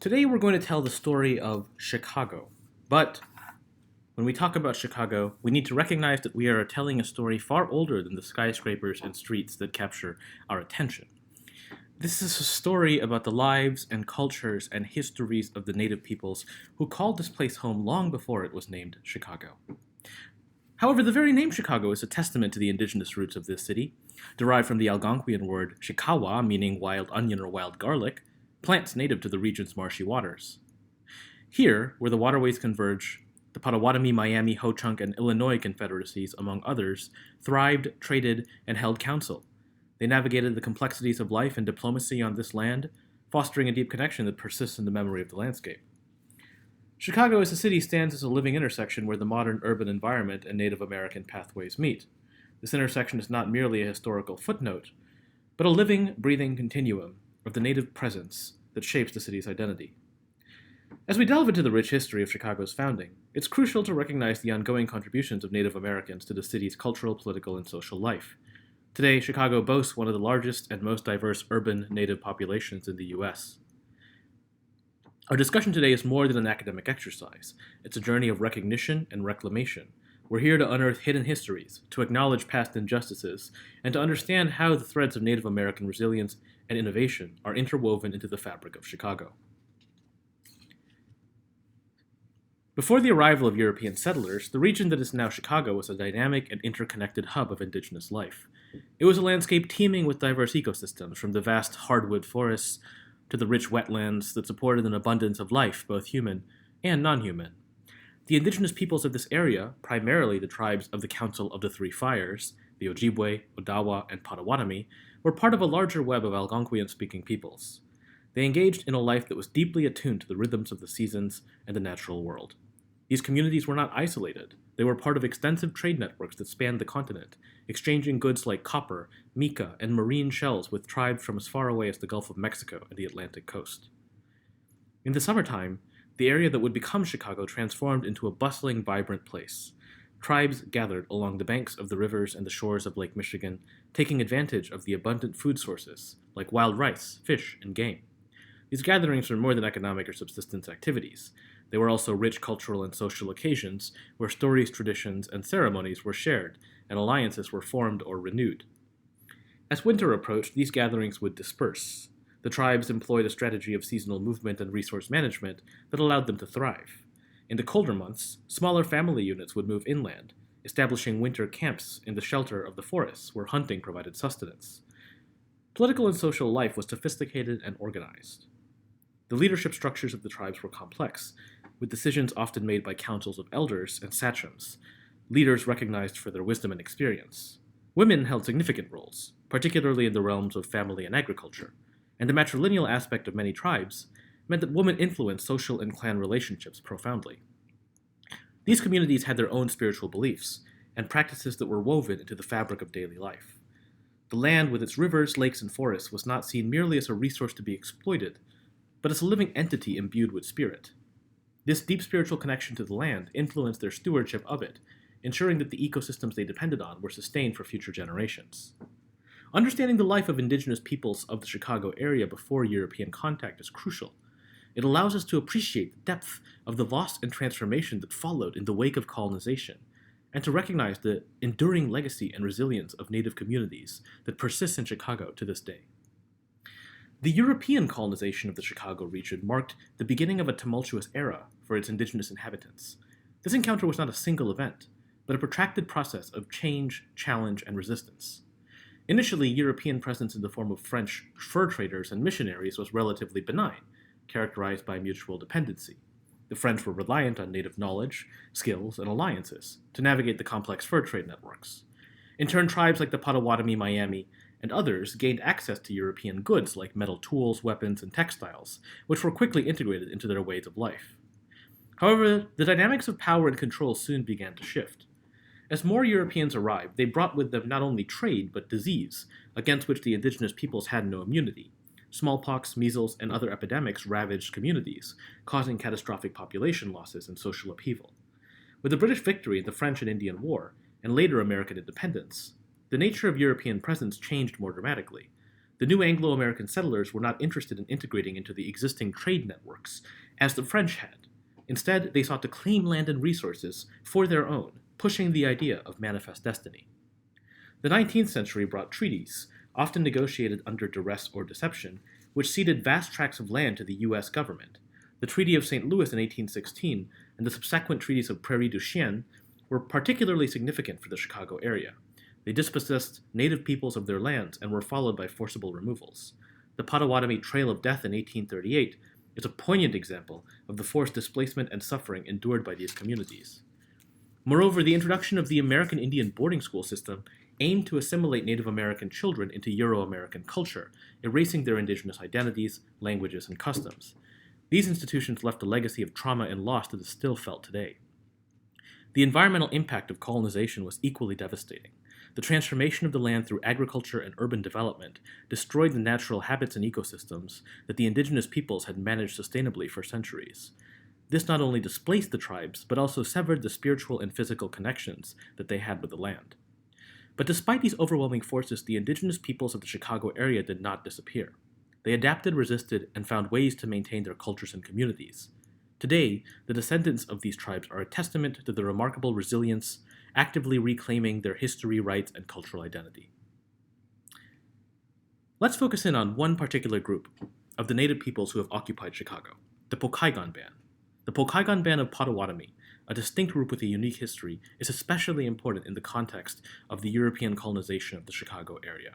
Today we're going to tell the story of Chicago. But when we talk about Chicago, we need to recognize that we are telling a story far older than the skyscrapers and streets that capture our attention. This is a story about the lives and cultures and histories of the native peoples who called this place home long before it was named Chicago. However, the very name Chicago is a testament to the indigenous roots of this city, derived from the Algonquian word Chikawa, meaning wild onion or wild garlic, plants native to the region's marshy waters. Here, where the waterways converge, the Potawatomi, Miami, Ho Chunk, and Illinois confederacies, among others, thrived, traded, and held council. They navigated the complexities of life and diplomacy on this land, fostering a deep connection that persists in the memory of the landscape. Chicago as a city stands as a living intersection where the modern urban environment and Native American pathways meet. This intersection is not merely a historical footnote, but a living, breathing continuum of the native presence that shapes the city's identity. As we delve into the rich history of Chicago's founding, it's crucial to recognize the ongoing contributions of Native Americans to the city's cultural, political, and social life. Today, Chicago boasts one of the largest and most diverse urban Native populations in the U.S. Our discussion today is more than an academic exercise. It's a journey of recognition and reclamation. We're here to unearth hidden histories, to acknowledge past injustices, and to understand how the threads of Native American resilience and innovation are interwoven into the fabric of Chicago. Before the arrival of European settlers, the region that is now Chicago was a dynamic and interconnected hub of indigenous life. It was a landscape teeming with diverse ecosystems, from the vast hardwood forests to the rich wetlands that supported an abundance of life, both human and non-human. The indigenous peoples of this area, primarily the tribes of the Council of the Three Fires, the Ojibwe, Odawa, and Potawatomi, were part of a larger web of Algonquian-speaking peoples. They engaged in a life that was deeply attuned to the rhythms of the seasons and the natural world. These communities were not isolated. They were part of extensive trade networks that spanned the continent, exchanging goods like copper, mica, and marine shells with tribes from as far away as the Gulf of Mexico and the Atlantic coast. In the summertime, the area that would become Chicago transformed into a bustling, vibrant place. Tribes gathered along the banks of the rivers and the shores of Lake Michigan, taking advantage of the abundant food sources, like wild rice, fish, and game. These gatherings were more than economic or subsistence activities. They were also rich cultural and social occasions where stories, traditions, and ceremonies were shared, and alliances were formed or renewed. As winter approached, these gatherings would disperse. The tribes employed a strategy of seasonal movement and resource management that allowed them to thrive. In the colder months, smaller family units would move inland, establishing winter camps in the shelter of the forests where hunting provided sustenance. Political and social life was sophisticated and organized. The leadership structures of the tribes were complex, with decisions often made by councils of elders and sachems, leaders recognized for their wisdom and experience. Women held significant roles, particularly in the realms of family and agriculture, and the matrilineal aspect of many tribes meant that women influenced social and clan relationships profoundly. These communities had their own spiritual beliefs and practices that were woven into the fabric of daily life. The land with its rivers, lakes, and forests was not seen merely as a resource to be exploited, but as a living entity imbued with spirit. This deep spiritual connection to the land influenced their stewardship of it, ensuring that the ecosystems they depended on were sustained for future generations. Understanding the life of indigenous peoples of the Chicago area before European contact is crucial. It allows us to appreciate the depth of the loss and transformation that followed in the wake of colonization, and to recognize the enduring legacy and resilience of Native communities that persists in Chicago to this day. The European colonization of the Chicago region marked the beginning of a tumultuous era for its indigenous inhabitants. This encounter was not a single event, but a protracted process of change, challenge, and resistance. Initially, European presence in the form of French fur traders and missionaries was relatively benign, characterized by mutual dependency. The French were reliant on native knowledge, skills, and alliances to navigate the complex fur trade networks. In turn, tribes like the Potawatomi, Miami, and others gained access to European goods like metal tools, weapons, and textiles, which were quickly integrated into their ways of life. However, the dynamics of power and control soon began to shift. As more Europeans arrived, they brought with them not only trade, but disease, against which the indigenous peoples had no immunity. Smallpox, measles, and other epidemics ravaged communities, causing catastrophic population losses and social upheaval. With the British victory in the French and Indian War, and later American independence, the nature of European presence changed more dramatically. The new Anglo-American settlers were not interested in integrating into the existing trade networks, as the French had. Instead, they sought to claim land and resources for their own, pushing the idea of manifest destiny. The 19th century brought treaties, often negotiated under duress or deception, which ceded vast tracts of land to the U.S. government. The Treaty of St. Louis in 1816 and the subsequent treaties of Prairie du Chien were particularly significant for the Chicago area. They dispossessed native peoples of their lands and were followed by forcible removals. The Potawatomi Trail of Death in 1838 is a poignant example of the forced displacement and suffering endured by these communities. Moreover, the introduction of the American Indian boarding school system aimed to assimilate Native American children into Euro-American culture, erasing their indigenous identities, languages, and customs. These institutions left a legacy of trauma and loss that is still felt today. The environmental impact of colonization was equally devastating. The transformation of the land through agriculture and urban development destroyed the natural habits and ecosystems that the indigenous peoples had managed sustainably for centuries. This not only displaced the tribes, but also severed the spiritual and physical connections that they had with the land. But despite these overwhelming forces, the indigenous peoples of the Chicago area did not disappear. They adapted, resisted, and found ways to maintain their cultures and communities. Today, the descendants of these tribes are a testament to the remarkable resilience, actively reclaiming their history, rights, and cultural identity. Let's focus in on one particular group of the native peoples who have occupied Chicago, the Pokagon Band. The Pokagon Band of Potawatomi, a distinct group with a unique history, is especially important in the context of the European colonization of the Chicago area.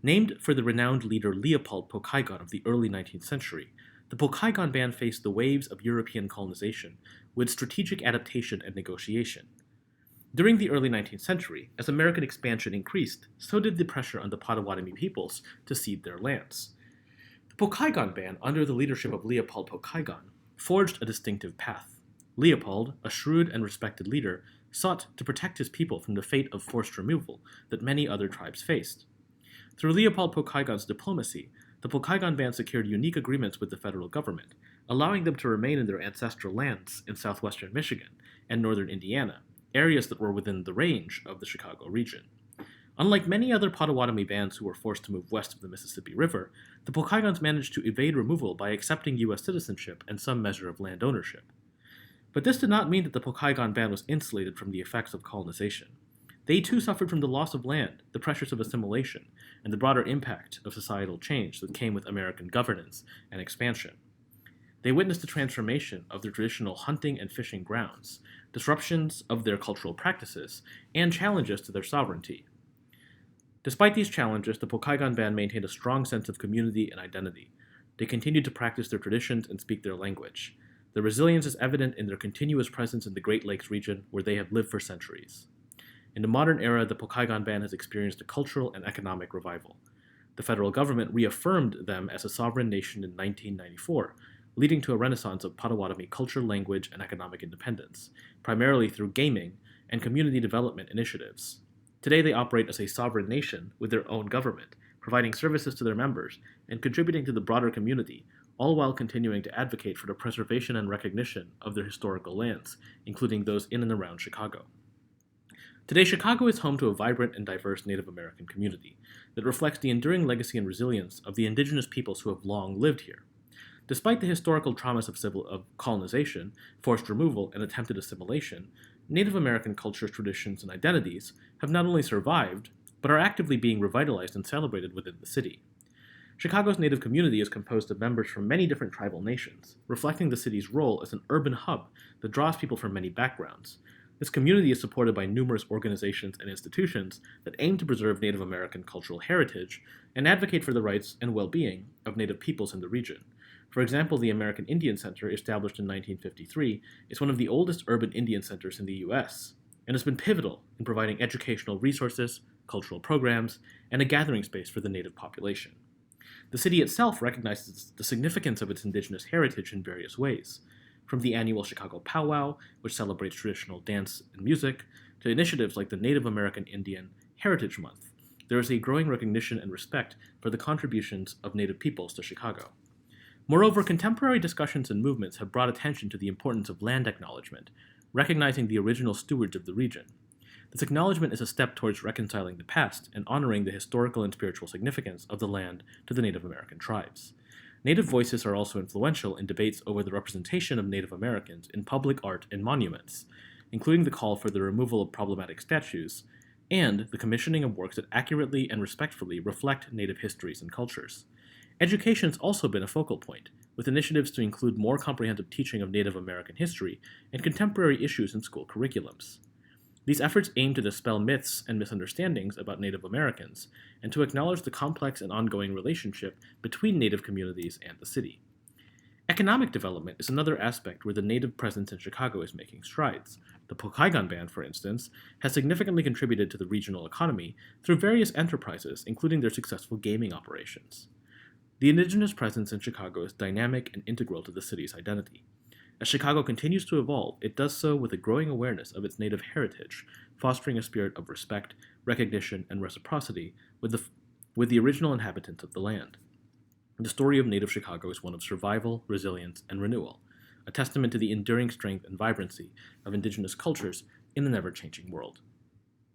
Named for the renowned leader Leopold Pokagon of the early 19th century, the Pokagon Band faced the waves of European colonization with strategic adaptation and negotiation. During the early 19th century, as American expansion increased, so did the pressure on the Potawatomi peoples to cede their lands. The Pokagon Band, under the leadership of Leopold Pokagon, forged a distinctive path. Leopold, a shrewd and respected leader, sought to protect his people from the fate of forced removal that many other tribes faced. Through Leopold Pokagon's diplomacy, the Pokagon Band secured unique agreements with the federal government, allowing them to remain in their ancestral lands in southwestern Michigan and northern Indiana, areas that were within the range of the Chicago region. Unlike many other Potawatomi bands who were forced to move west of the Mississippi River, the Pokagons managed to evade removal by accepting U.S. citizenship and some measure of land ownership. But this did not mean that the Pokagon Band was insulated from the effects of colonization. They too suffered from the loss of land, the pressures of assimilation, and the broader impact of societal change that came with American governance and expansion. They witnessed the transformation of their traditional hunting and fishing grounds, disruptions of their cultural practices, and challenges to their sovereignty. Despite these challenges, the Pokagon Band maintained a strong sense of community and identity. They continued to practice their traditions and speak their language. Their resilience is evident in their continuous presence in the Great Lakes region where they have lived for centuries. In the modern era, the Pokagon Band has experienced a cultural and economic revival. The federal government reaffirmed them as a sovereign nation in 1994, leading to a renaissance of Potawatomi culture, language, and economic independence, primarily through gaming and community development initiatives. Today they operate as a sovereign nation with their own government, providing services to their members and contributing to the broader community, all while continuing to advocate for the preservation and recognition of their historical lands, including those in and around Chicago. Today, Chicago is home to a vibrant and diverse Native American community that reflects the enduring legacy and resilience of the indigenous peoples who have long lived here. Despite the historical traumas of colonization, forced removal, and attempted assimilation, Native American cultures, traditions, and identities have not only survived, but are actively being revitalized and celebrated within the city. Chicago's Native community is composed of members from many different tribal nations, reflecting the city's role as an urban hub that draws people from many backgrounds. This community is supported by numerous organizations and institutions that aim to preserve Native American cultural heritage and advocate for the rights and well-being of Native peoples in the region. For example, the American Indian Center, established in 1953, is one of the oldest urban Indian centers in the U.S., and has been pivotal in providing educational resources, cultural programs, and a gathering space for the Native population. The city itself recognizes the significance of its indigenous heritage in various ways, from the annual Chicago Powwow, which celebrates traditional dance and music, to initiatives like the Native American Indian Heritage Month. There is a growing recognition and respect for the contributions of Native peoples to Chicago. Moreover, contemporary discussions and movements have brought attention to the importance of land acknowledgement, recognizing the original stewards of the region. This acknowledgement is a step towards reconciling the past and honoring the historical and spiritual significance of the land to the Native American tribes. Native voices are also influential in debates over the representation of Native Americans in public art and monuments, including the call for the removal of problematic statues and the commissioning of works that accurately and respectfully reflect Native histories and cultures. Education has also been a focal point, with initiatives to include more comprehensive teaching of Native American history and contemporary issues in school curriculums. These efforts aim to dispel myths and misunderstandings about Native Americans and to acknowledge the complex and ongoing relationship between Native communities and the city. Economic development is another aspect where the Native presence in Chicago is making strides. The Pokagon Band, for instance, has significantly contributed to the regional economy through various enterprises, including their successful gaming operations. The Indigenous presence in Chicago is dynamic and integral to the city's identity. As Chicago continues to evolve, it does so with a growing awareness of its Native heritage, fostering a spirit of respect, recognition, and reciprocity with the original inhabitants of the land. The story of Native Chicago is one of survival, resilience, and renewal, a testament to the enduring strength and vibrancy of Indigenous cultures in an ever-changing world.